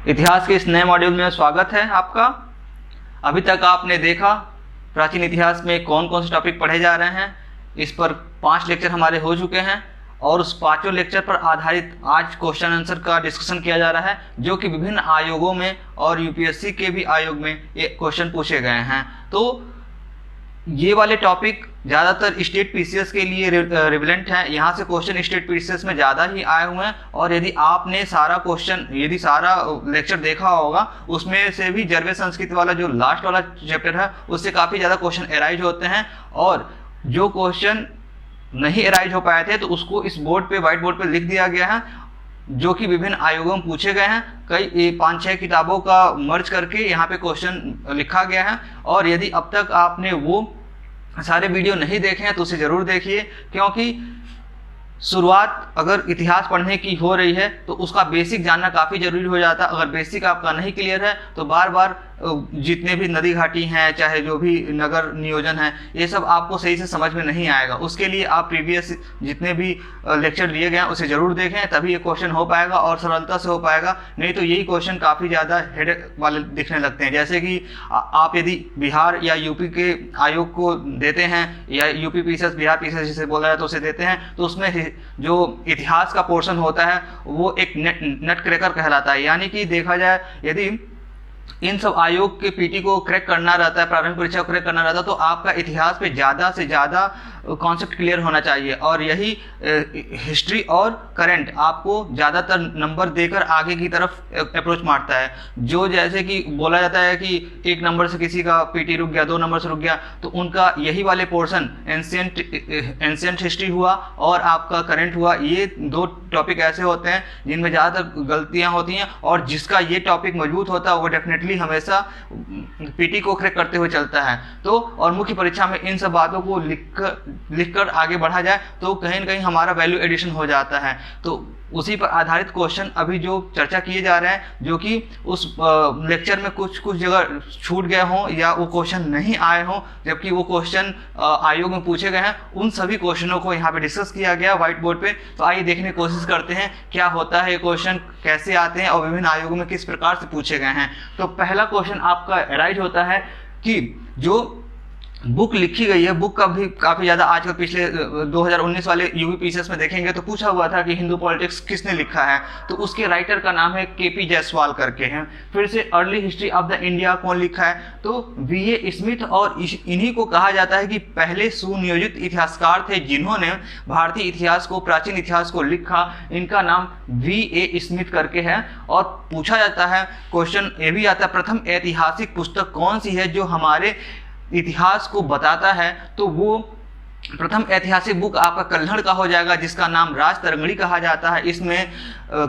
इतिहास के इस नए मॉड्यूल में स्वागत है आपका। अभी तक आपने देखा प्राचीन इतिहास में कौन कौन से टॉपिक पढ़े जा रहे हैं। इस पर 5 लेक्चर हमारे हो चुके हैं और उस 5 लेक्चर पर आधारित आज क्वेश्चन आंसर का डिस्कशन किया जा रहा है, जो कि विभिन्न आयोगों में और यूपीएससी के भी आयोग में ये क्वेश्चन पूछे गए हैं। तो ये वाले टॉपिक ज़्यादातर स्टेट पीसीएस के लिए रिलेवेंट हैं। यहाँ से क्वेश्चन स्टेट पीसीएस में ज़्यादा ही आए हुए हैं और यदि आपने सारा लेक्चर देखा होगा, उसमें से भी जर्वे संस्कृत वाला जो लास्ट वाला चैप्टर है उससे काफ़ी ज़्यादा क्वेश्चन एराइज होते हैं। और जो क्वेश्चन नहीं एराइज हो पाए थे तो उसको इस बोर्ड पे, व्हाइट बोर्ड पे लिख दिया गया है, जो कि विभिन्न आयोगों में पूछे गए हैं। कई 5-6 किताबों का मर्ज करके यहाँ पे क्वेश्चन लिखा गया है। और यदि अब तक आपने वो सारे वीडियो नहीं देखे हैं तो उसे ज़रूर देखिए, क्योंकि शुरुआत अगर इतिहास पढ़ने की हो रही है तो उसका बेसिक जानना काफ़ी ज़रूरी हो जाता है। अगर बेसिक आपका नहीं क्लियर है तो बार बार जितने भी नदी घाटी हैं, चाहे जो भी नगर नियोजन है, ये सब आपको सही से समझ में नहीं आएगा। उसके लिए आप प्रीवियस जितने भी लेक्चर लिए गए हैं उसे ज़रूर देखें, तभी ये क्वेश्चन हो पाएगा और सरलता से हो पाएगा। नहीं तो यही क्वेश्चन काफ़ी ज़्यादा हेडेक वाले दिखने लगते हैं। जैसे कि आप यदि बिहार या यूपी के आयोग को देते हैं या यूपी पीसीएस, बिहार पीसीएस जिसे बोला जाए तो उसे देते हैं, तो उसमें जो इतिहास का पोर्शन होता है वो एक नट क्रैकर कहलाता है। यानी कि देखा जाए, यदि इन सब आयोग के पीटी को क्रैक करना रहता है, प्रारंभिक परीक्षा को क्रैक करना रहता है, तो आपका इतिहास पे ज़्यादा से ज़्यादा कॉन्सेप्ट क्लियर होना चाहिए। और यही हिस्ट्री और करंट आपको ज़्यादातर नंबर देकर आगे की तरफ अप्रोच मारता है। जो जैसे कि बोला जाता है कि 1 नंबर से किसी का पीटी रुक गया, 2 नंबर से रुक गया, तो उनका यही वाले पोर्शन एंशिएंट हिस्ट्री हुआ और आपका करंट हुआ, ये 2 टॉपिक ऐसे होते हैं जिनमें ज़्यादातर गलतियाँ होती हैं। और जिसका ये टॉपिक मजबूत होता है वो डेफिनेटली हमेशा पीटी को क्रैक करते हुए चलता है। तो और मुख्य परीक्षा में इन सब बातों को लिखकर आगे बढ़ा जाए तो कहीं ना कहीं हमारा वैल्यू एडिशन हो जाता है। तो उसी पर आधारित क्वेश्चन अभी जो चर्चा किए जा रहे हैं, जो कि उस लेक्चर में कुछ जगह छूट गए हों या वो क्वेश्चन नहीं आए हों, जबकि वो क्वेश्चन आयोग में पूछे गए हैं, उन सभी क्वेश्चनों को यहाँ पे डिस्कस किया गया व्हाइट बोर्ड पे। तो आइए देखने की कोशिश करते हैं क्या होता है, ये क्वेश्चन कैसे आते हैं और विभिन्न आयोगों में किस प्रकार से पूछे गए हैं। तो पहला क्वेश्चन आपका राइज होता है कि जो बुक लिखी गई है, बुक का भी काफ़ी ज़्यादा आजकल पिछले 2019 वाले यूपी पीसीएस में देखेंगे तो पूछा हुआ था कि हिंदू पॉलिटिक्स किसने लिखा है, तो उसके राइटर का नाम है केपी जायसवाल करके हैं। फिर से early history of the India कौन लिखा है, तो वीए स्मिथ, और इन्हीं को कहा जाता है कि पहले सुनियोजित इतिहासकार थे जिन्होंने भारतीय इतिहास को, प्राचीन इतिहास को लिखा। इनका नाम वीए स्मिथ करके है। और पूछा जाता है, क्वेश्चन ये भी आता है, प्रथम ऐतिहासिक पुस्तक कौन सी है जो हमारे इतिहास को बताता है, तो वो प्रथम ऐतिहासिक बुक आपका कल्हड़ का हो जाएगा, जिसका नाम राजतरंगिणी कहा जाता है। इसमें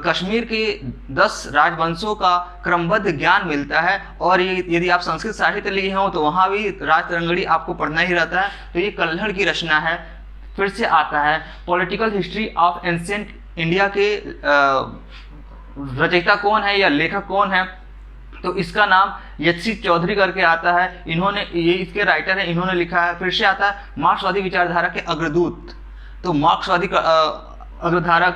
कश्मीर के 10 राजवंशों का क्रमबद्ध ज्ञान मिलता है। और ये यदि आप संस्कृत साहित्य लिए हों तो वहाँ भी राजतरंगिणी आपको पढ़ना ही रहता है। तो ये कल्हड़ की रचना है। फिर से आता है political history of ancient India के रचयिता कौन है या लेखक कौन है, तो इसका नाम एच.सी. चौधरी करके आता है। इन्होंने, ये इसके राइटर हैं, इन्होंने लिखा है। फिर से आता है मार्क्सवादी विचारधारा के अग्रदूत, तो मार्क्सवादी विचारधारा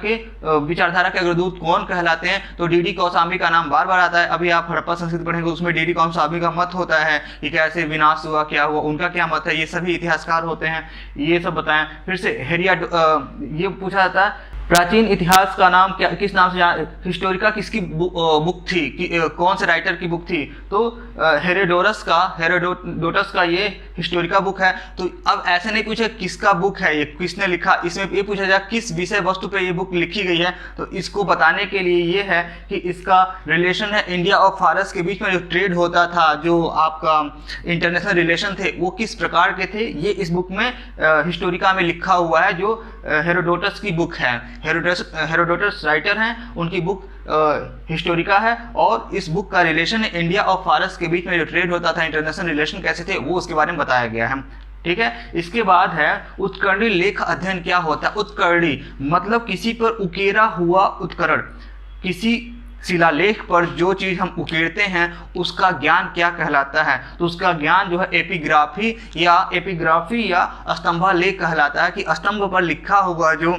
के अग्रदूत कौन कहलाते हैं, तो डी.डी. कौशाम्बी का नाम बार बार आता है। अभी आप हड़प्पा संस्कृति पढ़ेंगे उसमें डी.डी. कौशाम्बी का मत होता है कि कैसे विनाश हुआ, क्या हुआ, उनका क्या मत है, ये सभी इतिहासकार होते हैं, ये सब बताएं। फिर से ये पूछा जाता है प्राचीन इतिहास का नाम क्या, किस नाम से, हिस्टोरिका किसकी बुक थी, कौन से राइटर की बुक थी, तो हेरोडोटस का ये हिस्टोरिका बुक है। तो अब ऐसे नहीं पूछे किसका बुक है, ये किसने लिखा, इसमें ये पूछा जाए किस विषय वस्तु पे ये बुक लिखी गई है। तो इसको बताने के लिए ये है कि इसका रिलेशन है इंडिया और फारस के बीच में जो ट्रेड होता था, जो आपका इंटरनेशनल रिलेशन थे, वो किस प्रकार के थे, ये इस बुक में हिस्टोरिका में लिखा हुआ है, जो हेरोडोटस की बुक है। हेरोडोटस राइटर हैं, उनकी बुक हिस्टोरिका है। और इस बुक का रिलेशन है इंडिया और फारस के बीच में जो ट्रेड होता था, इंटरनेशनल रिलेशन कैसे थे, वो उसके बारे में बताया गया है। ठीक है। इसके बाद है उत्कर्णी लेख अध्ययन क्या होता है। उत्कर्णी मतलब किसी पर उकेरा हुआ उत्करण, किसी शिलालेख पर जो चीज हम उकेरते हैं उसका ज्ञान क्या कहलाता है, तो उसका ज्ञान जो है एपिग्राफी या स्तंभालेख कहलाता है। कि स्तंभ पर लिखा हुआ जो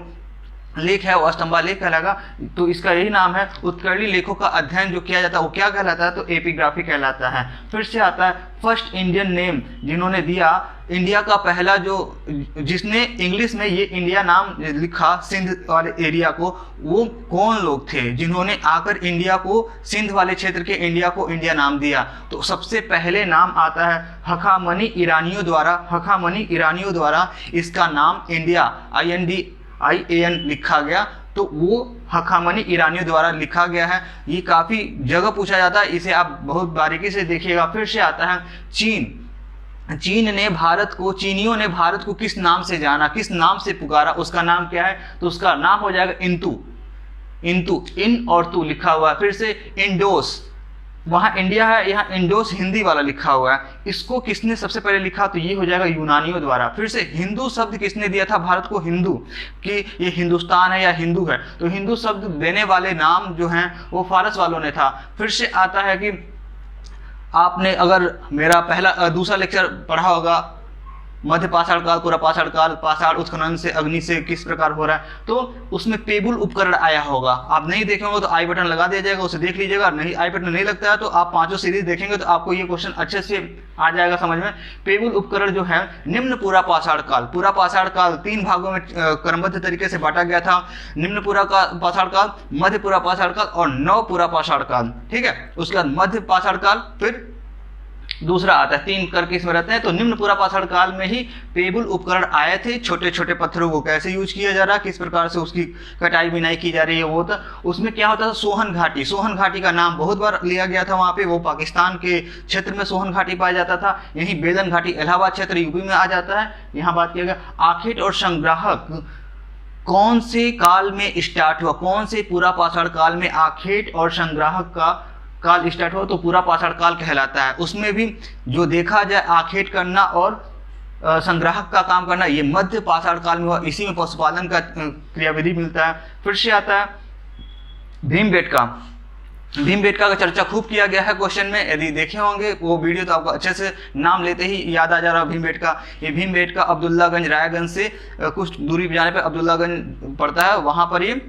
लेख है वो स्तंभा लेख कहलाएगा। तो इसका यही नाम है। उत्कर्णी लेखों का अध्ययन जो किया जाता है वो क्या कहलाता है, तो एपिग्राफी कहलाता है। फिर से आता है फर्स्ट इंडियन नेम जिन्होंने दिया, इंडिया का पहला जो जिसने इंग्लिश में ये इंडिया नाम लिखा सिंध वाले एरिया को, वो कौन लोग थे जिन्होंने आकर इंडिया को, सिंध वाले क्षेत्र के इंडिया को इंडिया नाम दिया। तो सबसे पहले नाम आता है हखामनी ईरानियों द्वारा। हखामनी ईरानियों द्वारा इसका नाम इंडिया INDIAN लिखा गया। तो वो हखामनी ईरानियों द्वारा लिखा गया है। ये काफ़ी जगह पूछा जाता है, इसे आप बहुत बारीकी से देखिएगा। फिर से आता है चीन ने भारत को, चीनियों ने भारत को किस नाम से जाना, किस नाम से पुकारा, उसका नाम क्या है, तो उसका नाम हो जाएगा इंतु। इन और तू लिखा हुआ है। फिर से इंडोस, वहाँ इंडिया है, यहाँ इंडोस हिंदी वाला लिखा हुआ है। इसको किसने सबसे पहले लिखा, तो ये हो जाएगा यूनानियों द्वारा। फिर से हिंदू शब्द किसने दिया था भारत को, हिंदू, कि ये हिंदुस्तान है या हिंदू है, तो हिंदू शब्द देने वाले नाम जो हैं वो फारस वालों ने था। फिर से आता है कि आपने अगर मेरा दूसरा लेक्चर पढ़ा होगा, मध्य पाषाण काल, पूरा पाषाण काल, पाषाण उत्खनन से अग्नि से किस प्रकार हो रहा है, तो उसमें पेबुल उपकरण आया होगा। आप नहीं देखे होंगे तो आई बटन लगा दिया जाएगा, उसे देख लीजिएगा। नहीं, आई बटन नहीं लगता है तो आप 5 सीरीज देखेंगे तो आपको ये क्वेश्चन अच्छे से आ जाएगा समझ में। पेबुल उपकरण जो है निम्न पूरा पाषाण काल, पूरा पाषाण काल 3 भागों में क्रमबद्ध तरीके से बांटा गया था। निम्न पूरा पाषाण काल, मध्य पूरा पाषाण काल और नव पूरा पाषाण काल। ठीक है, उसके बाद मध्य पाषाण काल, फिर दूसरा आता है, 3 करके इसमें रहते हैं। तो निम्न पूरा पाषाण काल में ही पेबुल उपकरण आए थे। छोटे छोटे पत्थरों को कैसे यूज किया जा रहा है, किस प्रकार से उसकी कटाई बिनाई की जा रही है, वो था। उसमें क्या होता था, सोहन घाटी। सोहन घाटी का नाम बहुत बार लिया गया था वहाँ पे, वो पाकिस्तान के क्षेत्र में सोहन घाटी पाया जाता था। यही बेलन घाटी इलाहाबाद क्षेत्र यूपी में आ जाता है। यहाँ बात किया गया आखेट और संग्राहक कौन से काल में स्टार्ट हुआ, कौन से पूरा पाषाण काल में आखेट और संग्राहक का काल स्टार्ट हुआ, तो पूरा पाषाण काल कहलाता है। उसमें भी जो देखा जाए आखेट करना और संग्राहक का काम करना, ये मध्य पाषाण काल में हुआ। इसी में पशुपालन का क्रियाविधि मिलता है। फिर से आता है भीमबेटका। भीमबेटका का चर्चा खूब किया गया है क्वेश्चन में, यदि देखे होंगे वो वीडियो तो आपको अच्छे से नाम लेते ही याद आ जा रहा है भीमबेटका। ये भीमबेटका अब्दुल्लागंज, रायगंज से कुछ दूरी पर जाने पर अब्दुल्लागंज पड़ता है, वहाँ पर ये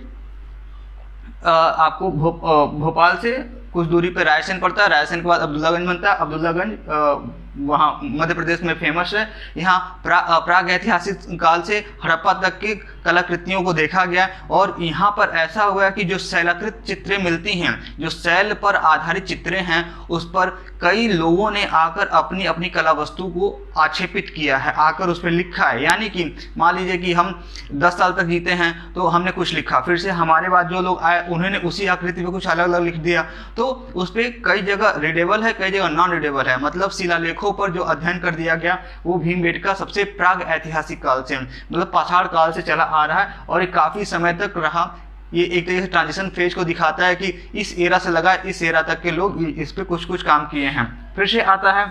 आपको भोपाल से कुछ दूरी पर रायसेन पड़ता है। रायसेन के बाद अब्दुल्लागंज बनता है। अब्दुल्लागंज वहाँ मध्य प्रदेश में फेमस है। यहाँ प्राग ऐतिहासिक काल से हड़प्पा तक की कलाकृतियों को देखा गया और यहाँ पर ऐसा हुआ कि जो शैलाकृत चित्रें मिलती हैं, जो शैल पर आधारित चित्रें हैं, उस पर कई लोगों ने आकर अपनी अपनी कला वस्तु को आक्षेपित किया है, आकर उस पर लिखा है। यानी कि मान लीजिए कि हम 10 साल तक जीते हैं तो हमने कुछ लिखा, फिर से हमारे बाद जो लोग आए उन्होंने उसी आकृति पे कुछ अलग अलग लिख दिया, तो उस पर कई जगह रीडेबल है, कई जगह नॉन रीडेबल है। मतलब शिलालेखों पर जो अध्ययन कर दिया गया वो भीमबेटका सबसे प्राग ऐतिहासिक काल से, मतलब पाषाण काल से चला आ रहा है और ये काफी समय तक रहा। ये एक तरीके से ट्रांजिशन फेज को दिखाता है कि इस एरा से लगा इस एरा तक के लोग इस पे कुछ कुछ काम किए हैं। फिर से आता है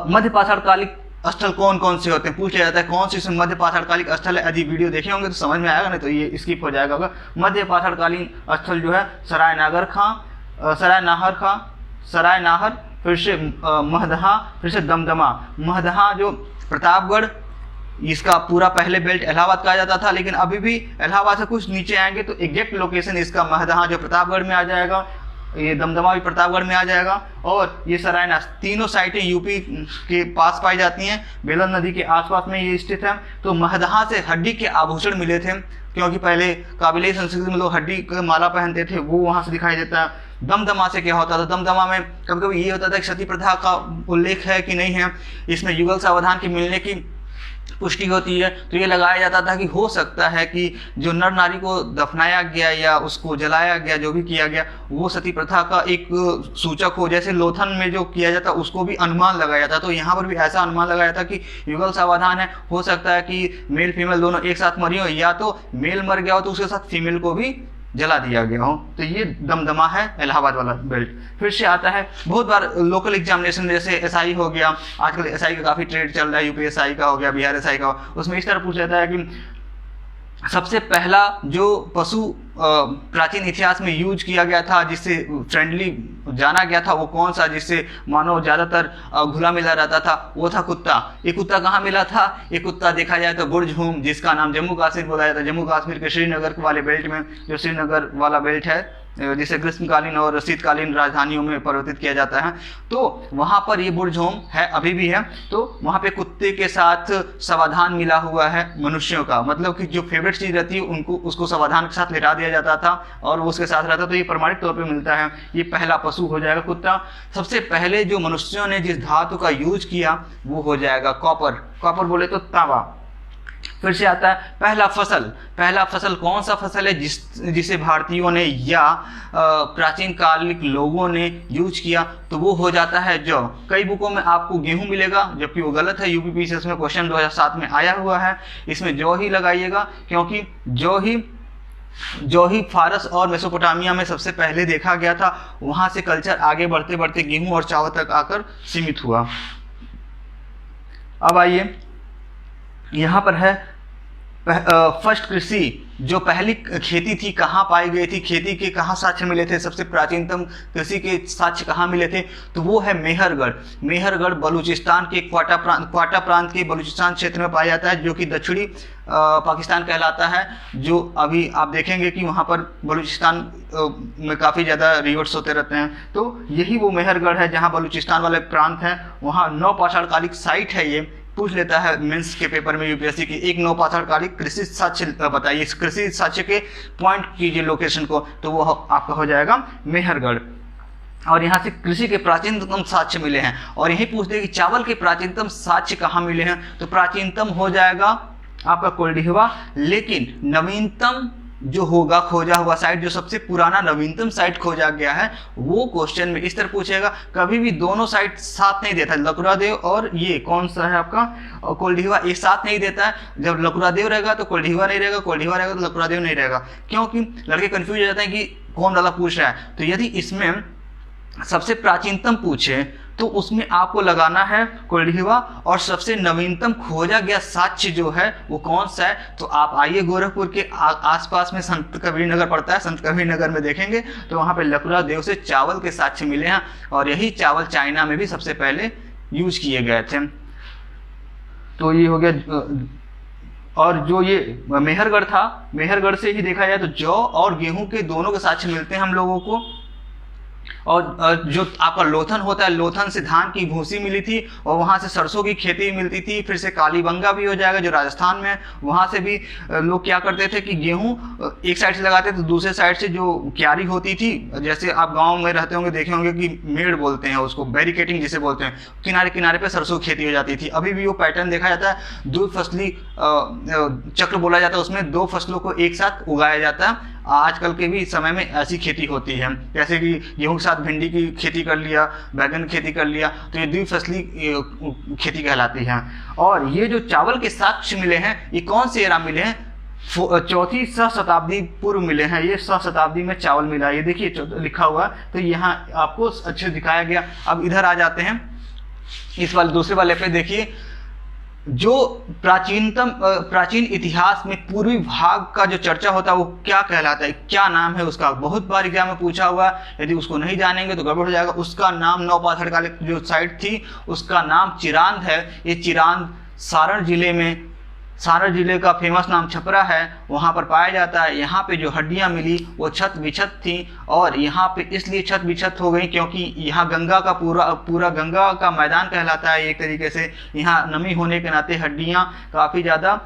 मध्य पाषाणकालिक स्थल कौन कौन से होते हैं, पूछ लिया जाता है कौन से मध्य पाषाणकालिक स्थल है। यदि वीडियो देखे होंगे तो समझ में आएगा, नहीं तो ये स्किप हो जाएगा। मध्य पाषाणकालीन स्थल जो है सराय नाहर खां, सराय नाहर, फिर से महदहा, फिर से दमदमा। महदहा जो प्रतापगढ़, इसका पूरा पहले बेल्ट इलाहाबाद कहा जाता था, लेकिन अभी भी इलाहाबाद से कुछ नीचे आएंगे तो एग्जैक्ट लोकेशन इसका महदहा जो प्रतापगढ़ में आ जाएगा, ये दमदमा भी प्रतापगढ़ में आ जाएगा, और ये सरायना। तीनों साइटें यूपी के पास पाई जाती हैं, बेलन नदी के आसपास में ये स्थित है। तो महदहा से हड्डी के आभूषण मिले थे, क्योंकि पहले काबिले संस्कृति में लोग हड्डी का माला पहनते थे, वो वहाँ से दिखाई देता है। दमदमा से क्या होता था, दमदमा में कभी कभी ये होता था कि सती प्रथा का उल्लेख है कि नहीं है, इसमें युगल सावधान के मिलने की पुष्टि होती है, तो ये लगाया जाता था कि हो सकता है कि जो नर नारी को दफनाया गया या उसको जलाया गया, जो भी किया गया, वो सती प्रथा का एक सूचक हो। जैसे लोथन में जो किया जाता उसको भी अनुमान लगाया जाता, तो यहाँ पर भी ऐसा अनुमान लगाया था कि युगल सावधान है, हो सकता है कि मेल फीमेल दोनों एक साथ मरी हो, या तो मेल मर गया हो तो उसके साथ फीमेल को भी जला दिया गया हो। तो ये दमदमा है इलाहाबाद वाला बेल्ट। फिर से आता है बहुत बार लोकल एग्जामिनेशन, जैसे एसआई हो गया, आजकल एसआई का काफी ट्रेड चल रहा है, यूपीएसआई का हो गया, बिहार एसआई का, उसमें इस तरह पूछ जाता है कि सबसे पहला जो पशु प्राचीन इतिहास में यूज किया गया था, जिससे फ्रेंडली जाना गया था, वो कौन सा, जिससे मानव ज़्यादातर घुला मिला रहता था, वो था कुत्ता। ये कुत्ता कहाँ मिला था? ये कुत्ता देखा जाए तो बुर्जहूम, जिसका नाम जम्मू कश्मीर बोला जाता है, जम्मू कश्मीर के श्रीनगर वाले बेल्ट में, जो श्रीनगर वाला बेल्ट है जिसे ग्रीष्मकालीन और शीतकालीन राजधानियों में परिवर्तित किया जाता है, तो वहाँ पर ये बुर्जहूम है, अभी भी है। तो वहाँ पे कुत्ते के साथ समाधान मिला हुआ है मनुष्यों का, मतलब कि जो फेवरेट चीज़ रहती है उनको उसको समाधान के साथ लिटा दिया जाता था और वो उसके साथ रहता, तो ये प्रमाणिक तौर पे मिलता है। ये पहला पशु हो जाएगा कुत्ता। सबसे पहले जो मनुष्यों ने जिस धातु का यूज किया वो हो जाएगा कॉपर। कॉपर बोले तो तांबा। फिर से आता है पहला फसल। पहला फसल कौन सा फसल है जिसे भारतीयों ने या प्राचीन कालिक लोगों ने यूज किया? तो वो हो जाता है जौ। कई बुकों में आपको गेहूं मिलेगा, जबकि वो गलत है। यूपीपीसीएस में क्वेश्चन 2007 में आया हुआ है, इसमें जौ ही लगाइएगा, क्योंकि जौ ही फारस और मेसोपोटामिया में सबसे पहले देखा गया था। वहां से कल्चर आगे बढ़ते बढ़ते गेहूं और चावल तक आकर सीमित हुआ। अब आइए, यहाँ पर है फर्स्ट कृषि, जो पहली खेती थी कहाँ पाई गई थी, खेती के कहाँ साक्ष्य मिले थे, सबसे प्राचीनतम कृषि के साक्ष्य कहाँ मिले थे? तो वो है मेहरगढ़। मेहरगढ़ बलूचिस्तान के क्वाटा प्रांत के बलूचिस्तान क्षेत्र में पाया जाता है, जो कि दक्षिणी पाकिस्तान कहलाता है। जो अभी आप देखेंगे कि वहाँ पर बलूचिस्तान में काफ़ी ज़्यादा रिवर्ट्स होते रहते हैं, तो यही वो मेहरगढ़ है जहाँ बलूचिस्तान वाले प्रांत हैं। वहाँ नवपाषाण कालिक साइट है। ये पूछ लेता है मेंस के पेपर में यूपीएससी की, एक नवपाषाण कालिक कृषि साक्ष्य बताइए, इस कृषि साक्ष्य के पॉइंट कीजिए लोकेशन को, तो वो आपका हो जाएगा मेहरगढ़। और यहाँ से कृषि के प्राचीनतम साक्ष्य मिले हैं। और यही पूछते हैं कि चावल के प्राचीनतम साक्ष्य कहाँ मिले हैं? तो प्राचीनतम हो जाएगा आपका कोल्डिहवा, लेकिन नवीनतम जो होगा खोजा हुआ साइट, जो सबसे पुराना नवीनतम साइट खोजा गया है, वो क्वेश्चन में इस तरह पूछेगा। कभी भी दोनों साइट साथ नहीं देता, लकुरादेव और ये कौन सा है आपका कोल्डिहवा, एक साथ नहीं देता है। जब लकुरादेव रहेगा तो कोल्डिहवा नहीं रहेगा, कोल्डिहवा रहेगा तो लकुरादेव नहीं रहेगा, क्योंकि लड़के कंफ्यूज हो जाते हैं कि कौन वाला पूछ रहा है। तो यदि इसमें सबसे प्राचीनतम पूछे तो उसमें आपको लगाना है कोल्डिहवा, और सबसे नवीनतम खोजा गया साक्ष्य जो है वो कौन सा है? तो आप आइए गोरखपुर के आसपास में संत कबीर नगर पड़ता है, संत कबीर नगर में देखेंगे तो वहाँ पे लकुरादेव से चावल के साक्ष्य मिले हैं, और यही चावल चाइना में भी सबसे पहले यूज किए गए थे। तो ये हो गया। और जो ये मेहरगढ़ था, मेहरगढ़ से ही देखा जाए तो जौ और गेहूं के दोनों के साक्ष्य मिलते हैं हम लोगों को। और जो आपका लोथन होता है, लोथन से धान की भूसी मिली थी, और वहाँ से सरसों की खेती मिलती थी। फिर से कालीबंगा भी हो जाएगा जो राजस्थान में है, वहाँ से भी लोग क्या करते थे कि गेहूं एक साइड से लगाते थे, तो दूसरे साइड से जो क्यारी होती थी, जैसे आप गांव में रहते होंगे देखे होंगे कि मेड़ बोलते हैं उसको, बैरिकेटिंग जिसे बोलते हैं, किनारे किनारे पे सरसों की खेती हो जाती थी। अभी भी वो पैटर्न देखा जाता है, दो फसली चक्र बोला जाता है, उसमें दो फसलों को एक साथ उगाया जाता है। आजकल के भी समय में ऐसी खेती होती है, जैसे कि गेहूं के साथ भिंडी की खेती कर लिया, बैगन की खेती कर लिया, तो ये द्विफसली खेती कहलाती है। और ये जो चावल के साक्ष्य मिले हैं, ये कौन से एरा मिले हैं? चौथी सहस्त्राब्दी पूर्व मिले हैं। ये सहस्त्राब्दी में चावल मिला, ये देखिए लिखा हुआ, तो यहाँ आपको अच्छे दिखाया गया। अब इधर आ जाते हैं, इस वाले दूसरे वाले पे देखिए, जो प्राचीन इतिहास में पूर्वी भाग का जो चर्चा होता है वो क्या कहलाता है, क्या नाम है उसका? बहुत बार एग्जाम में पूछा हुआ, यदि उसको नहीं जानेंगे तो गड़बड़ हो जाएगा। उसका नाम नवपाषाण कालिक जो साइट थी उसका नाम चिरांद है। ये चिरांद सारण जिले का फेमस नाम छपरा है, वहाँ पर पाया जाता है। यहाँ पे जो हड्डियाँ मिली वो छत बिछत थी, और यहाँ पे इसलिए छत बिछत हो गई क्योंकि यहाँ गंगा का पूरा गंगा का मैदान कहलाता है एक तरीके से। यहाँ नमी होने के नाते हड्डियाँ काफ़ी ज़्यादा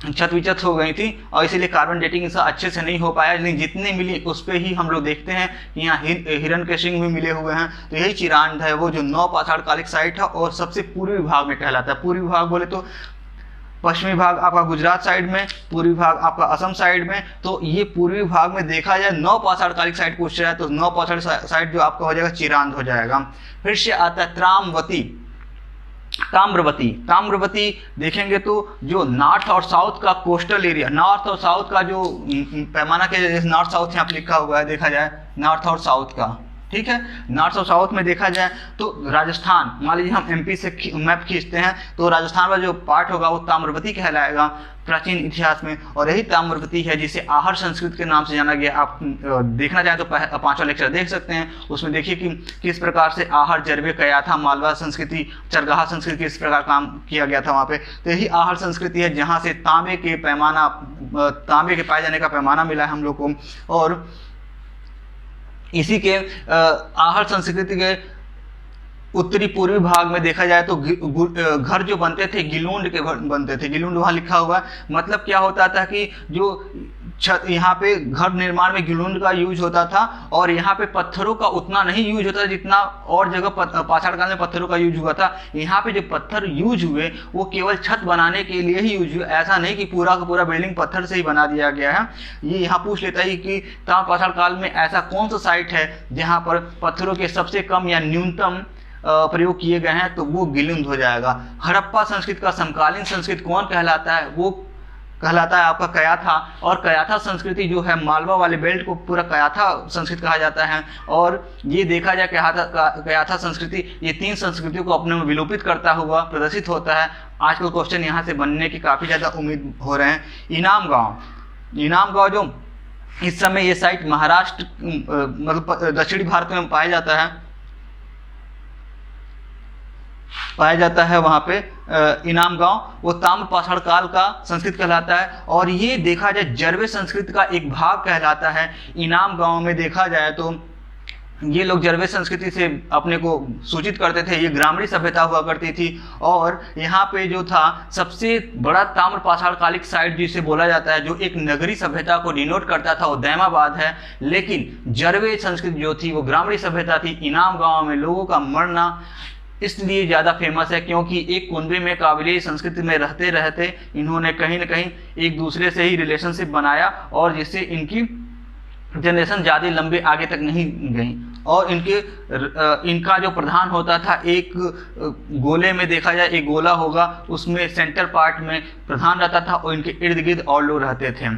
छत विचत हो गई थी, और इसीलिए कार्बन डेटिंग इसका अच्छे से नहीं हो पाया। लेकिन जितने मिली उस पर ही हम लोग देखते हैं कि यहाँ हिरन केशिंग भी मिले हुए हैं। तो यही चिरांद है, वो जो नवपाषाण कालिक साइट है और सबसे पूर्वी भाग में कहलाता है। पूर्वी भाग बोले तो पश्चिमी भाग आपका गुजरात साइड में, पूर्वी भाग आपका असम साइड में। तो ये पूर्वी भाग में देखा जाए नवपाषाण कालिक साइट पूछ रहा है, तो नवपाषाण साइट जो आपका हो जाएगा चिरांद हो जाएगा। फिर से आता है ताम्रवती देखेंगे तो जो नॉर्थ और साउथ का कोस्टल एरिया, नॉर्थ और साउथ का जो पैमाना के नॉर्थ साउथ यहाँ पे लिखा हुआ है, देखा जाए नॉर्थ और साउथ का, ठीक है। नॉर्थ और साउथ में देखा जाए तो राजस्थान, मान लीजिए हम एमपी से मैप खींचते हैं तो राजस्थान का जो पार्ट होगा वो ताम्रवती कहलाएगा प्राचीन इतिहास में, और यही ताम्रवती है जिसे आहर संस्कृत के नाम से जाना गया। आप देखना चाहें तो 5वां लेक्चर देख सकते हैं, उसमें देखिए कि किस प्रकार से आहर, जरबे, कयाथा, मालवा संस्कृति, चरगाहा संस्कृति किस प्रकार काम किया गया था वहाँ पे। तो यही आहर संस्कृति है जहाँ से तांबे के पाए जाने का पैमाना मिला है हम लोग को। और इसी के आहर संस्कृति के उत्तरी पूर्वी भाग में देखा जाए तो घर जो बनते थे गिलूंड के बनते थे। गिलूंड वहाँ लिखा हुआ है, मतलब क्या होता था कि जो छत, यहाँ पे घर निर्माण में गिलूंड का यूज होता था, और यहाँ पे पत्थरों का उतना नहीं यूज होता जितना और जगह पाषाण काल में पत्थरों का यूज हुआ था। यहाँ पे जो पत्थर यूज हुए वो केवल छत बनाने के लिए ही यूज हुए, ऐसा नहीं कि पूरा का पूरा बिल्डिंग पत्थर से ही बना दिया गया है। ये यहाँ पूछ लेता है कि पाषाण काल में ऐसा कौन सा साइट है जहाँ पर पत्थरों के सबसे कम या न्यूनतम प्रयोग किए गए हैं, तो वो गिलुंद हो जाएगा। हड़प्पा संस्कृत का समकालीन संस्कृत कौन कहलाता है, वो कहलाता है आपका कयाथा। और कयाथा संस्कृति जो है मालवा वाले बेल्ट को पूरा कयाथा संस्कृत कहा जाता है। और ये देखा जाए कयाथा संस्कृति ये 3 संस्कृतियों को अपने में विलोपित करता हुआ प्रदर्शित होता है। आजकल क्वेश्चन यहाँ से बनने की काफ़ी ज़्यादा उम्मीद हो रहे हैं। इनाम गाँव जो इस समय ये साइट महाराष्ट्र मतलब दक्षिणी भारत में पाया जाता है वहाँ पे इनाम गांव, वो ताम्र पाषाण काल का संस्कृत कहलाता है। और ये देखा जाए जरवे संस्कृत का एक भाग कहलाता है। इनाम गांव में देखा जाए तो ये लोग जरवे संस्कृति से अपने को सूचित करते थे। ये ग्रामीण सभ्यता हुआ करती थी, और यहाँ पे जो था सबसे बड़ा ताम्र पाषाण कालिक साइट जिसे बोला जाता है, जो एक नगरी सभ्यता को डिनोट करता था, वो दैमाबाद है। लेकिन जरवे संस्कृति जो थी वो ग्रामीण सभ्यता थी। इनाम गाँव में लोगों का मरना इसलिए ज़्यादा फेमस है क्योंकि एक कुनबे में काबिले संस्कृति में रहते रहते इन्होंने कहीं ना कहीं एक दूसरे से ही रिलेशनशिप बनाया, और जिससे इनकी जनरेशन ज़्यादा लंबे आगे तक नहीं गई। और इनका जो प्रधान होता था, एक गोले में देखा जाए एक गोला होगा, उसमें सेंटर पार्ट में प्रधान रहता था और इनके इर्द गिर्द और लोग रहते थे।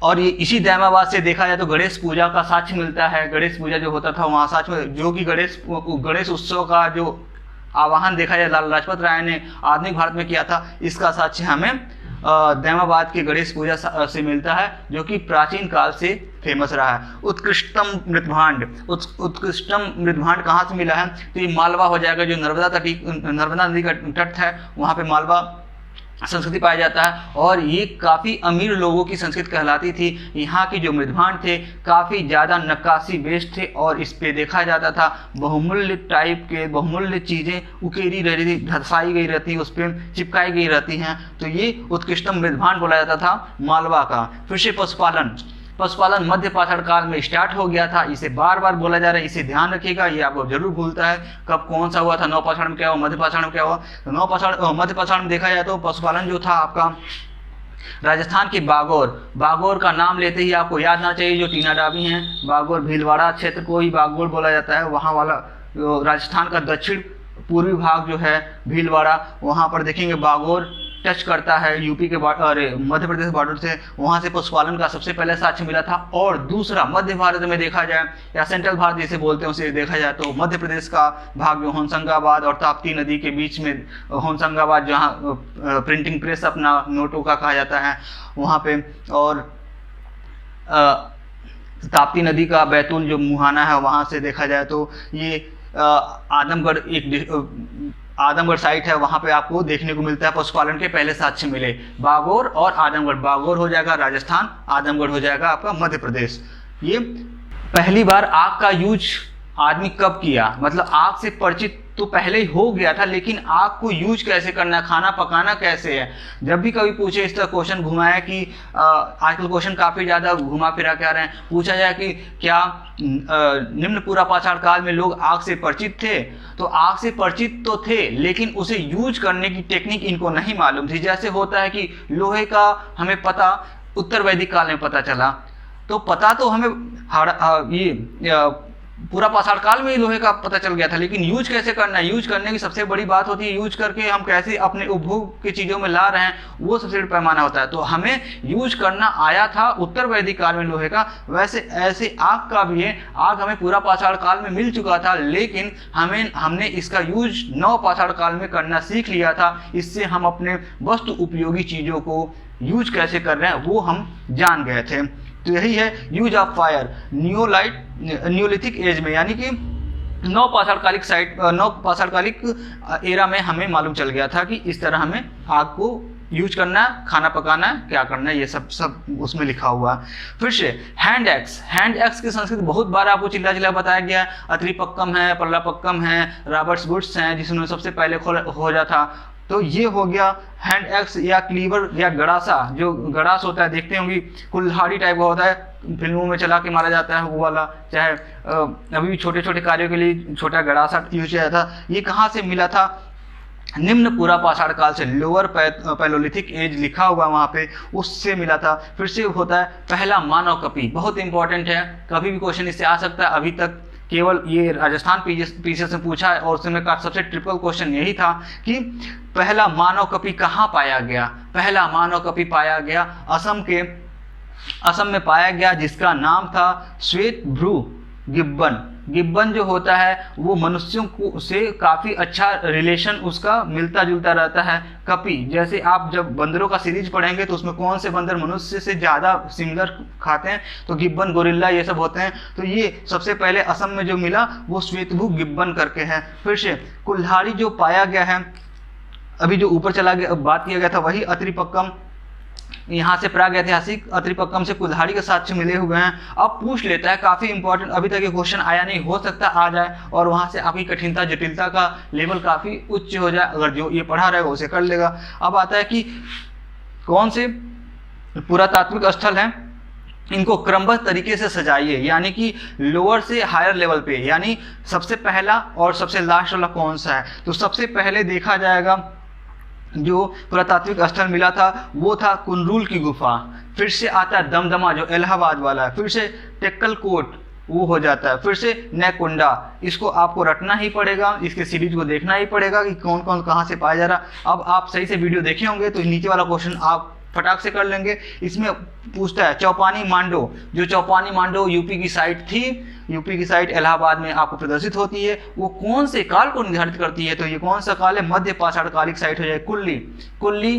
और ये इसी दैमाबाद से देखा जाए तो गणेश पूजा का साक्ष्य मिलता है। गणेश पूजा जो होता था वहाँ साक्ष्य में, जो कि गणेश उत्सव का जो आवाहन देखा जाए लाला लाजपत राय ने आधुनिक भारत में किया था, इसका साक्ष्य हमें दैमाबाद के गणेश पूजा से मिलता है, जो कि प्राचीन काल से फेमस रहा है। उत्कृष्टम मृदभांड कहाँ से मिला है, तो ये मालवा हो जाएगा, जो नर्मदा नदी का तट है वहाँ पे मालवा संस्कृति पाया जाता है। और ये काफ़ी अमीर लोगों की संस्कृति कहलाती थी। यहाँ के जो मृदभांड थे काफ़ी ज़्यादा नक्काशी बेस्ड थे, और इस पे देखा जाता था बहुमूल्य चीज़ें उकेरी रही थी, धसाई गई रहती, उस पर चिपकाई गई रहती हैं। तो ये उत्कृष्टम मृदभांड बोला जाता था मालवा का। फिर से पशुपालन मध्य पाषाण काल में स्टार्ट हो गया था। इसे बार बार बोला जा रहा है, इसे ध्यान रखिएगा, ये आपको जरूर भूलता है कब कौन सा हुआ था, नवपाषाण में क्या हुआ, मध्य पाषाण में क्या हुआ। तो मध्य पाषाण में देखा जाए तो पशुपालन जो था आपका राजस्थान के बागोर का नाम लेते ही आपको याद ना चाहिए, जो टीनाडाबी हैं बागोर, भीलवाड़ा क्षेत्र को ही बागोर बोला जाता है। वहाँ वाला राजस्थान का दक्षिण पूर्वी भाग जो है भीलवाड़ा, वहाँ पर देखेंगे बागोर टच करता है यूपी के मध्य प्रदेश बॉर्डर से। वहाँ से पशुपालन का सबसे पहले साक्ष्य मिला था। और दूसरा मध्य भारत में देखा जाए या सेंट्रल भारत जिसे बोलते हैं उसे देखा जाए तो मध्य प्रदेश का भाग जो होशंगाबाद और ताप्ती नदी के बीच में, होशंगाबाद जहाँ प्रिंटिंग प्रेस अपना नोटों का कहा जाता है वहाँ पे, और ताप्ती नदी का बैतूल जो मुहाना है वहाँ से देखा जाए तो ये आदमगढ़ साइट है, वहाँ पे आपको देखने को मिलता है पशुपालन के पहले साक्ष्य मिले। बागोर और आदमगढ़, बागोर हो जाएगा राजस्थान, आदमगढ़ हो जाएगा आपका मध्य प्रदेश। ये पहली बार आग का यूज आदमी कब किया, मतलब आग से परिचित तो पहले ही हो गया था, लेकिन आग को यूज कैसे करना है, खाना पकाना कैसे है। जब भी कभी पूछे इस तरह क्वेश्चन घुमाया कि आजकल क्वेश्चन काफ़ी ज़्यादा घुमा फिरा के आ रहे हैं, पूछा जाए कि क्या निम्न पूरा पाषाण काल में लोग आग से परिचित थे, तो आग से परिचित तो थे लेकिन उसे यूज करने की टेक्निक इनको नहीं मालूम थी। जैसे होता है कि लोहे का हमें पता उत्तर वैदिक काल में पता चला, तो पता तो हमें पूरा पाषाण काल में ही लोहे का पता चल गया था, लेकिन यूज कैसे करना है, यूज करने की सबसे बड़ी बात होती है यूज करके हम कैसे अपने उपभोग की चीज़ों में ला रहे हैं, वो सबसे बड़ा पैमाना होता है। तो हमें यूज करना आया था उत्तर वैदिक काल में लोहे का, वैसे ऐसे आग का भी है। आग हमें पूरा पाषाण काल में मिल चुका था, लेकिन हमने इसका यूज नव पाषाण काल में करना सीख लिया था। इससे हम अपने वस्तु उपयोगी चीज़ों को यूज कैसे कर रहे हैं वो हम जान गए थे। तो यही है use of fire neolithic age में, यानी कि नव पाषाणकालिक एरा में हमें मालूम चल गया था कि इस तरह हमें आग को यूज करना है, खाना पकाना है, क्या करना है, ये सब उसमें लिखा हुआ। फिर से हैंड एक्स की संस्कृति बहुत बार आपको चिल्ला बताया गया है। अत्रिपक्कम है, पल्लापक्कम है, रॉबर्ट्स वुड्स हैं जिसने सबसे पहले खोजा था। तो ये हो गया हैंड एक्स या क्लीवर या गड़ासा। जो गड़ास होता है देखते होंगे, कुल्हाड़ी टाइप का होता है, फिल्मों में चला के मारा जाता है वो वाला, चाहे अभी भी छोटे छोटे कार्यों के लिए छोटा गड़ासा यूज किया जाता। ये कहाँ से मिला था? निम्न पूरा पाषाण काल से, लोअर पैलोलिथिक एज लिखा हुआ वहाँ पे, उससे मिला था। फिर से होता है पहला मानव कपी, बहुत इंपॉर्टेंट है, कभी भी क्वेश्चन इससे आ सकता है। अभी तक केवल ये राजस्थान पीसीएस में पूछा है और उसमें का सबसे ट्रिपल क्वेश्चन यही था कि पहला मानव कपी कहाँ पाया गया। पहला मानव कपी पाया गया असम में पाया गया, जिसका नाम था श्वेत भ्रू गिब्बन जो होता है वो मनुष्यों को से काफ़ी अच्छा रिलेशन उसका मिलता जुलता रहता है। कपी, जैसे आप जब बंदरों का सीरीज पढ़ेंगे तो उसमें कौन से बंदर मनुष्य से ज़्यादा सिमिलर खाते हैं, तो गिब्बन, गोरिल्ला ये सब होते हैं। तो ये सबसे पहले असम में जो मिला वो श्वेतभू गिब्बन करके है। फिर से कुल्हाड़ी जो पाया गया है, अभी जो ऊपर चला गया बात किया गया था वही अत्रिपक्कम, यहाँ से प्रागैतिहासिक अत्रिपक्कम से कुल्हाड़ी के साक्ष्य मिले हुए हैं। अब पूछ लेता है, काफ़ी इंपॉर्टेंट, अभी तक ये क्वेश्चन आया नहीं, हो सकता आ जाए और वहाँ से आपकी कठिनता जटिलता का लेवल काफ़ी उच्च हो जाए, अगर जो ये पढ़ा रहेगा उसे कर लेगा। अब आता है कि कौन से पुरातात्विक स्थल हैं, इनको क्रमबद्ध तरीके से सजाइए, यानी कि लोअर से हायर लेवल पे, यानी सबसे पहला और सबसे लास्ट वाला कौन सा है। तो सबसे पहले देखा जाएगा जो पुरातात्विक स्थल मिला था वो था कुंडूल की गुफा। फिर से आता है दमदमा जो इलाहाबाद वाला है। फिर से टेक्कलकोट वो हो जाता है। फिर से नेकुंडा, इसको आपको रटना ही पड़ेगा, इसके सीरीज को देखना ही पड़ेगा कि कौन कौन कहाँ से पाया जा रहा। अब आप सही से वीडियो देखे होंगे तो नीचे वाला क्वेश्चन आप फटाक से कर लेंगे। इसमें पूछता है चौपानी मांडो, जो चौपानी मांडो यूपी की साइट थी, यूपी की साइट इलाहाबाद में आपको प्रदर्शित होती है, वो कौन से काल को निर्धारित करती है। तो ये कौन सा काल है? मध्य पाषाण कालिक साइट हो जाए। कुल्ली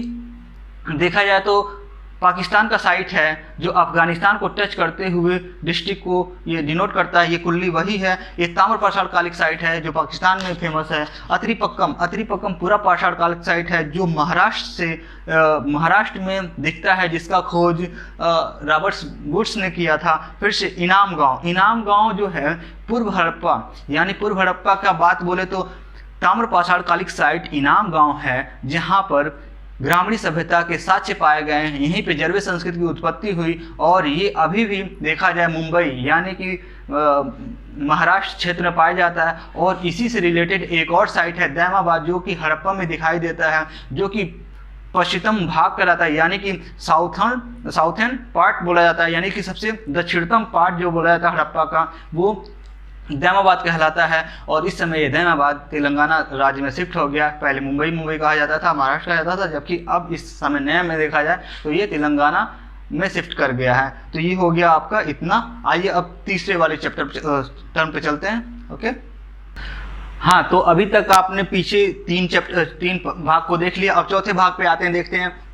देखा जाए तो पाकिस्तान का साइट है, जो अफगानिस्तान को टच करते हुए डिस्ट्रिक्ट को ये डिनोट करता है, ये कुल्ली वही है। ये ताम्र पाषाण कालिक साइट है जो पाकिस्तान में फेमस है। अत्रिपक्कम पूरा पाषाण कालिक साइट है जो महाराष्ट्र में दिखता है, जिसका खोज रॉबर्ट्स वुड्स ने किया था। फिर से इनाम गांव जो है पूर्व हड़प्पा, यानी पूर्व हड़प्पा का बात बोले तो ताम्र पाषाण कालिक साइट इनाम गांव है, जहां पर ग्रामीण सभ्यता के साक्ष्य पाए गए हैं। यहीं पे जरवे संस्कृति की उत्पत्ति हुई और ये अभी भी देखा जाए मुंबई यानी कि महाराष्ट्र क्षेत्र में पाया जाता है। और इसी से रिलेटेड एक और साइट है दैमाबाद, जो कि हड़प्पा में दिखाई देता है, जो कि पश्चिमतम भाग कहलाता है, यानी कि साउथर्न पार्ट बोला जाता है, यानी कि सबसे दक्षिणतम पार्ट जो बोला जाता है हड़प्पा का, वो दैमाबाद कहलाता है। और इस समय ये दैमाबाद तेलंगाना राज्य में शिफ्ट हो गया। पहले मुंबई कहा जाता था, महाराष्ट्र कहा जाता था, जबकि अब इस समय नया में देखा जाए तो ये तेलंगाना में शिफ्ट कर गया है। तो ये हो गया आपका इतना। आइए अब तीसरे वाले चैप्टर टर्म पे चलते हैं। ओके, हाँ, तो अभी तक आपने पीछे तीन भाग को देख लिया। अब चौथे भाग पे आते हैं, देखते हैं।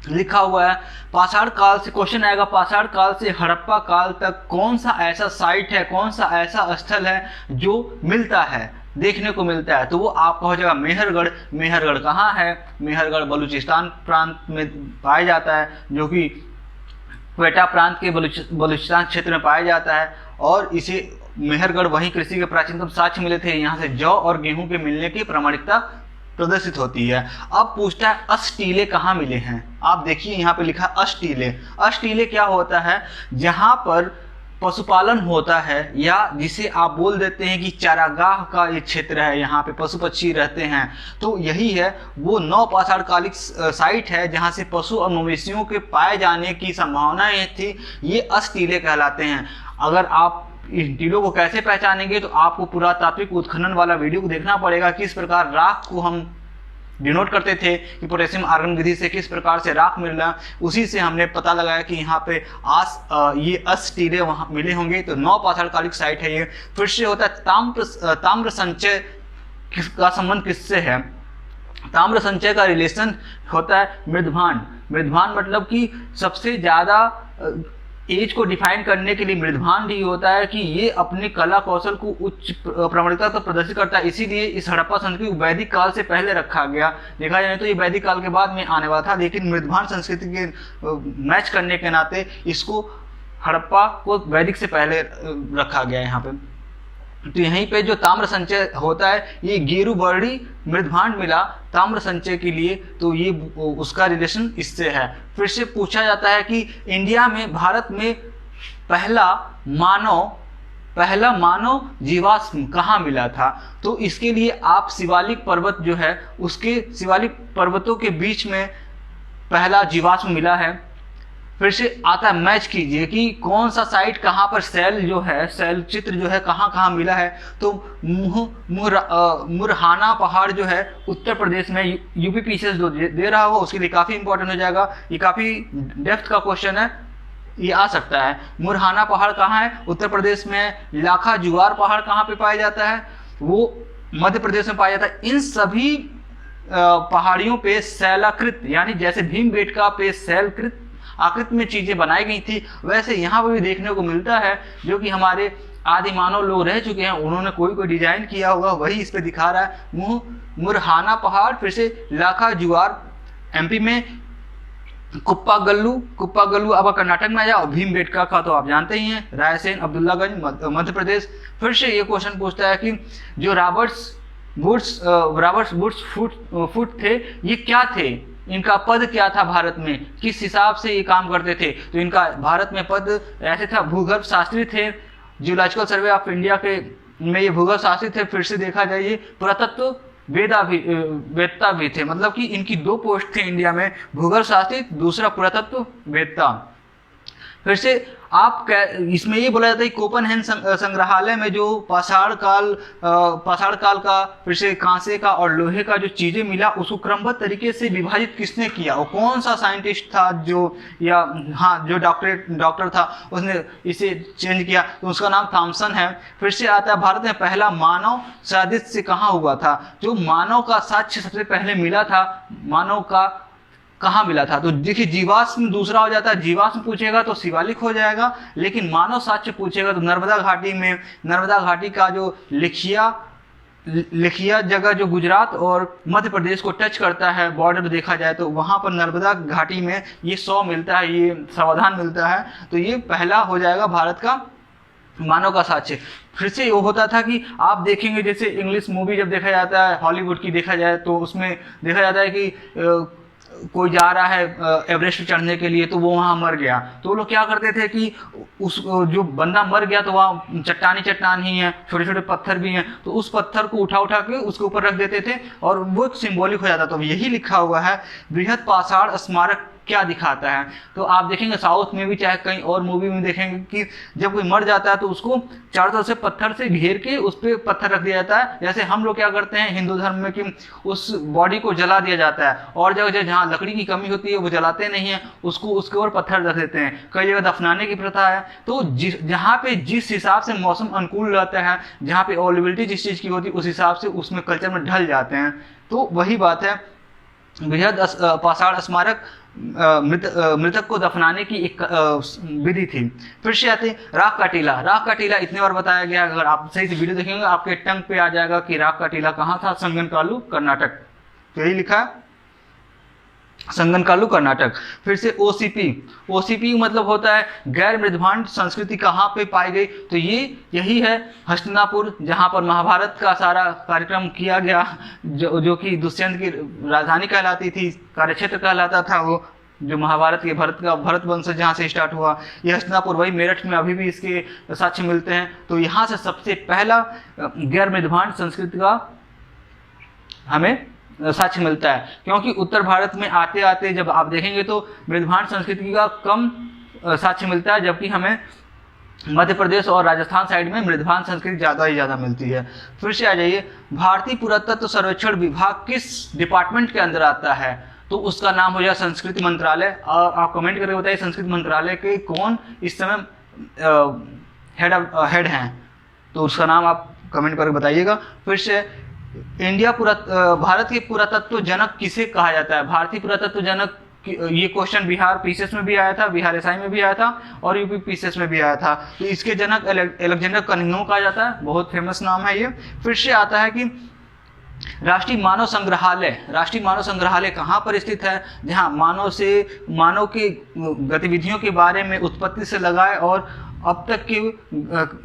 लिखा हुआ है पाषाण काल से, क्वेश्चन आएगा पाषाण काल से हड़प्पा काल तक कौन सा ऐसा साइट है, कौन सा ऐसा स्थल है जो मिलता है, देखने को मिलता है। तो वो आपका हो जाएगा मेहरगढ़ कहाँ है? मेहरगढ़ बलूचिस्तान प्रांत में पाया जाता है, जो कि क्वेटा प्रांत के बलूचिस्तान क्षेत्र में पाया जाता है। और इसे मेहरगढ़ वहीं कृषि के प्राचीनतम साक्ष्य मिले थे, यहाँ से जौ और गेहूं के मिलने की प्रामाणिकता प्रदर्शित होती है। अब पूछता है अष्टटीले कहाँ मिले हैं। आप देखिए यहाँ पे लिखा अष्टटीले क्या होता है? जहाँ पर पशुपालन होता है, या जिसे आप बोल देते हैं कि चारागाह का ये क्षेत्र है, यहाँ पे पशु पक्षी रहते हैं। तो यही है वो नव पाषाण कालिक साइट है जहाँ से पशु और मवेशियों के पाए जाने की संभावनाएं थी। ये अष्टटीले कहलाते हैं। अगर आप इन टीलों को कैसे पहचानेंगे, तो आपको पुरातात्विक उत्खनन वाला वीडियो को देखना पड़ेगा। किस प्रकार राख को हम डिनोट करते थे कि पोटेशियम आर्गन विधि से किस प्रकार से राख मिल रहा, उसी से हमने पता लगाया कि यहाँ पे ये 80 टीले वहाँ मिले होंगे। तो 9 पाषाण कालिक साइट है ये। फिर से होता है ताम्र संचय का संबंध किससे है? ताम्र संचय का रिलेशन होता है मृदभांड। मृदभांड मतलब कि सबसे ज्यादा एज को डिफाइन करने के लिए मृदभांड ही होता है कि ये अपने कला कौशल को उच्च प्रमाणिकता को प्रदर्शित करता है। इसीलिए इस हड़प्पा संस्कृति को वैदिक काल से पहले रखा गया। देखा जाए तो ये वैदिक काल के बाद में आने वाला था, लेकिन मृदभांड संस्कृति के मैच करने के नाते इसको हड़प्पा को वैदिक से पहले रखा गया यहाँ पे। तो यहीं पे जो ताम्र संचय होता है, ये गेरुबर्डी मृदभांड मिला ताम्र संचय के लिए, तो ये उसका रिलेशन इससे है। फिर से पूछा जाता है कि इंडिया में, भारत में पहला मानव जीवाश्म कहाँ मिला था? तो इसके लिए आप शिवालिक पर्वत जो है, उसके शिवालिक पर्वतों के बीच में पहला जीवाश्म मिला है। फिर से आता है, मैच कीजिए कि कौन सा साइट कहाँ पर सेल जो है, सेल चित्र जो है कहाँ कहाँ मिला है। तो मुरहाना पहाड़ जो है उत्तर प्रदेश में, यूपी पीसीएस जो दे रहा हो उसके लिए काफ़ी इंपॉर्टेंट हो जाएगा। ये काफ़ी डेप्थ का क्वेश्चन है, ये आ सकता है। मुरहाना पहाड़ कहाँ है? उत्तर प्रदेश में। लाखा जुआर पहाड़ कहाँ पे पाया जाता है? वो मध्य प्रदेश में पाया जाता है। इन सभी पहाड़ियों पे शैलाकृत, यानी जैसे भीमबेटका पे शैलकृत आकृति में चीजें बनाई गई थी, वैसे यहाँ पर भी देखने को मिलता है। जो कि हमारे आदि मानव लोग रह चुके हैं, उन्होंने कोई डिजाइन किया होगा, वही इस पे दिखा रहा है। मुरहाना पहाड़, फिर से लाखा जुआर एमपी में, कुप्पा गल्लू अब कर्नाटक में आ जाओ, भीमबेटका का तो आप जानते ही हैं, रायसेन अब्दुल्लागंज मध्य प्रदेश। फिर से ये क्वेश्चन पूछता है कि जो रॉबर्ट्स वुड्स फुट थे, ये क्या थे? इनका पद क्या था भारत में? किस हिसाब से ये काम करते थे? तो इनका भारत में पद ऐसे था, भूगर्भ शास्त्री थे। जियोलॉजिकल सर्वे ऑफ इंडिया के में ये भूगर्भ शास्त्री थे। फिर से देखा जाए, ये पुरातत्व वेदता भी थे। मतलब कि इनकी 2 पोस्ट थे इंडिया में, भूगर्भ शास्त्री, दूसरा पुरातत्व वेदता। फिर से आप इसमें ये बोला जाता है कोपनहेगन संग्रहालय में जो पाषाण काल का, फिर से कांसे का और लोहे का जो चीजें मिला, उसको क्रमबद्ध तरीके से विभाजित किसने किया? और कौन सा साइंटिस्ट था जो डॉक्टर था, उसने इसे चेंज किया? तो उसका नाम थॉमसन है। फिर से आता है, भारत में पहला मानव सादृश्य कहाँ हुआ था? जो मानव का साक्ष्य सबसे पहले मिला था, मानव का कहाँ मिला था? तो देखिए, जीवाश्म दूसरा हो जाता है। जीवाश्म पूछेगा तो शिवालिक हो जाएगा, लेकिन मानव साक्ष्य पूछेगा तो नर्मदा घाटी में। नर्मदा घाटी का जो लिखिया जगह जो गुजरात और मध्य प्रदेश को टच करता है, बॉर्डर देखा जाए तो वहाँ पर नर्मदा घाटी में ये 100 मिलता है, ये सावधान मिलता है। तो ये पहला हो जाएगा भारत का मानव का साक्ष्य। फिर से वो होता था कि आप देखेंगे, जैसे इंग्लिश मूवी जब देखा जाता है, हॉलीवुड की देखा जाए, तो उसमें देखा जाता है कि कोई जा रहा है एवरेस्ट चढ़ने के लिए, तो वो वहाँ मर गया। तो वो लोग क्या करते थे कि उस जो बंदा मर गया तो वहाँ चट्टान ही है, छोटे छोटे पत्थर भी हैं, तो उस पत्थर को उठा के उसके ऊपर रख देते थे और वो एक सिंबॉलिक हो जाता। तो यही लिखा हुआ है। बृहद पाषाण स्मारक क्या दिखाता है? तो आप देखेंगे साउथ में भी, चाहे कहीं और मूवी में देखेंगे कि जब कोई मर जाता है तो उसको चारों तरफ से पत्थर से घेर के उस पर पत्थर रख दिया जाता है। जैसे हम लोग क्या करते हैं हिंदू धर्म में कि उस बॉडी को जला दिया जाता है, और जगह जहाँ लकड़ी की कमी होती है वो जलाते नहीं है, उसको उसके ऊपर पत्थर रख देते हैं। कई जगह दफनाने की प्रथा है। तो जहाँ पे जिस हिसाब से मौसम अनुकूल रहता है, जहाँ पे अवेलेबिलिटी जिस चीज़ की होती है, उस हिसाब से उसमें कल्चर में ढल जाते हैं। तो वही बात है, बृहद पाषाण स्मारक मृतक को दफनाने की एक विधि थी। फिर से आते राख का टीला। राख का टीला इतने बार बताया गया, अगर आप सही से वीडियो देखेंगे आपके टंग पे आ जाएगा कि राख का टीला कहाँ था? संगनकालू कर्नाटक। तो यही लिखा है, संगनकालू कर्नाटक। फिर से ओसीपी मतलब होता है गैर मृदभांड संस्कृति कहाँ पे पाई गई? तो यही है हस्तिनापुर, जहाँ पर महाभारत का सारा कार्यक्रम किया गया, जो कि दुष्यंत की राजधानी कहलाती थी, कार्यक्षेत्र कहलाता था वो, जो महाभारत के भरत वंश जहाँ से स्टार्ट हुआ। ये हस्तिनापुर, वही मेरठ में अभी भी इसके साक्ष्य मिलते हैं। तो यहाँ से सबसे पहला गैर मृदभांड संस्कृति का हमें साक्ष्य मिलता है, क्योंकि उत्तर भारत में आते आते जब आप देखेंगे तो मृदभांड संस्कृति का कम साक्ष्य मिलता है, जबकि हमें मध्य प्रदेश और राजस्थान साइड में मृदभान संस्कृति ज़्यादा ही ज़्यादा मिलती है। फिर से आ जाइए, भारतीय पुरातत्व सर्वेक्षण विभाग किस डिपार्टमेंट के अंदर आता है? तो उसका नाम हो जाए संस्कृति मंत्रालय। और आप कमेंट करके बताइए संस्कृति मंत्रालय के कौन इस समय हेड हैं, तो उसका नाम आप कमेंट करके बताइएगा। फिर से भारत के पुरातत्व जनक किसे कहा जाता है? भारतीय पुरातत्व जनक, ये क्वेश्चन बिहार पीसीएस में भी आया था, बिहार एसआई में भी आया था और यूपी पीसीएस में भी आया था। तो इसके जनक अलेक्जेंडर कनिंघम कहा जाता है, बहुत फेमस नाम है ये। फिर से आता है कि राष्ट्रीय मानव संग्रहालय कहाँ पर स्थित है? जहाँ मानव के गतिविधियों के बारे में, उत्पत्ति से लगाए और अब तक के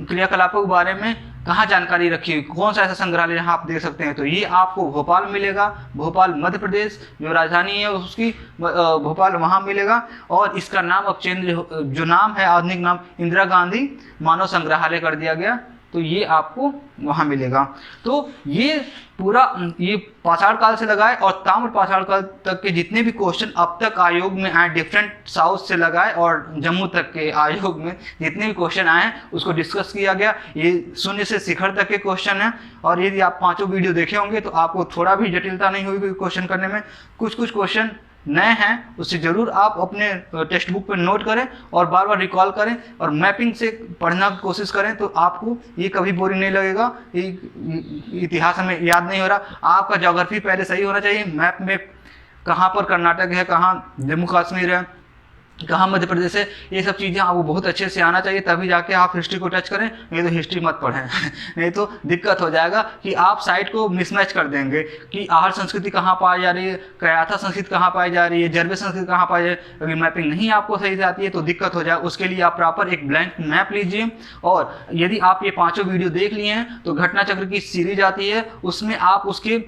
क्रियाकलापों के बारे में कहाँ जानकारी रखी हुई, कौन सा ऐसा संग्रहालय जहाँ आप देख सकते हैं? तो ये आपको भोपाल मिलेगा, भोपाल मध्य प्रदेश, जो राजधानी है उसकी भोपाल, वहाँ मिलेगा। और इसका नाम अब चेंज, जो नाम है आधुनिक नाम इंदिरा गांधी मानव संग्रहालय कर दिया गया, तो ये आपको वहाँ मिलेगा। तो ये पूरा ये पाषाण काल से लगाए और ताम्र पाषाण काल तक के जितने भी क्वेश्चन अब तक आयोग में आए, डिफरेंट साउथ से लगाए और जम्मू तक के आयोग में जितने भी क्वेश्चन आए हैं उसको डिस्कस किया गया। ये शून्य से शिखर तक के क्वेश्चन हैं और यदि आप 5 वीडियो देखे होंगे तो आपको थोड़ा भी जटिलता नहीं होगी क्वेश्चन करने में। कुछ क्वेश्चन नए हैं, उससे जरूर आप अपने टेक्स्ट बुक पर नोट करें और बार बार रिकॉल करें और मैपिंग से पढ़ना की कोशिश करें, तो आपको ये कभी बोरिंग नहीं लगेगा। इतिहास हमें याद नहीं हो रहा, आपका ज्योग्राफी पहले सही होना चाहिए, मैप में कहाँ पर कर्नाटक है, कहाँ जम्मू कश्मीर है, कहाँ मध्य प्रदेश है, ये सब चीज़ें आपको बहुत अच्छे से आना चाहिए, तभी जाके आप हिस्ट्री को टच करें। नहीं तो हिस्ट्री मत पढ़ें नहीं तो दिक्कत हो जाएगा कि आप साइट को मिसमैच कर देंगे कि आहर संस्कृति कहाँ पाई जा रही है, कयाथा संस्कृति कहाँ पाई जा रही है, जरबे संस्कृति कहाँ पाई जा रही है। अगर मैपिंग नहीं आपको सही से आती है तो दिक्कत हो जाए। उसके लिए आप प्रॉपर एक ब्लैंक मैप लीजिए और यदि आप ये 5 वीडियो देख लिए हैं तो घटना चक्र की सीरीज आती है, उसमें आप उसके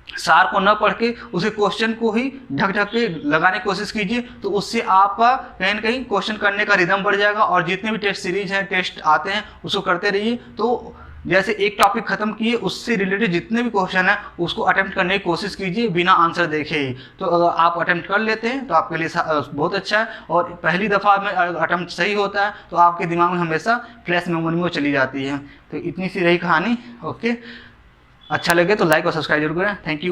सार को न पढ़ के उसे क्वेश्चन को ही ढक के लगाने की कोशिश कीजिए, तो उससे आपका कहीं ना कहीं क्वेश्चन करने का रिदम बढ़ जाएगा। और जितने भी टेस्ट सीरीज हैं, टेस्ट आते हैं, उसको करते रहिए। तो जैसे एक टॉपिक खत्म किए, उससे रिलेटेड जितने भी क्वेश्चन हैं उसको अटेम्प्ट करने की कोशिश कीजिए बिना आंसर देखे ही। तो अगर आप अटेम्प्ट कर लेते हैं तो आपके लिए बहुत अच्छा है। और पहली दफ़ा में अटेम्प्ट सही होता है तो आपके दिमाग में हमेशा फ्लैश मेमोरी में चली जाती है। तो इतनी सी रही कहानी। ओके, अच्छा लगे तो लाइक और सब्सक्राइब जरूर करें। Thank you.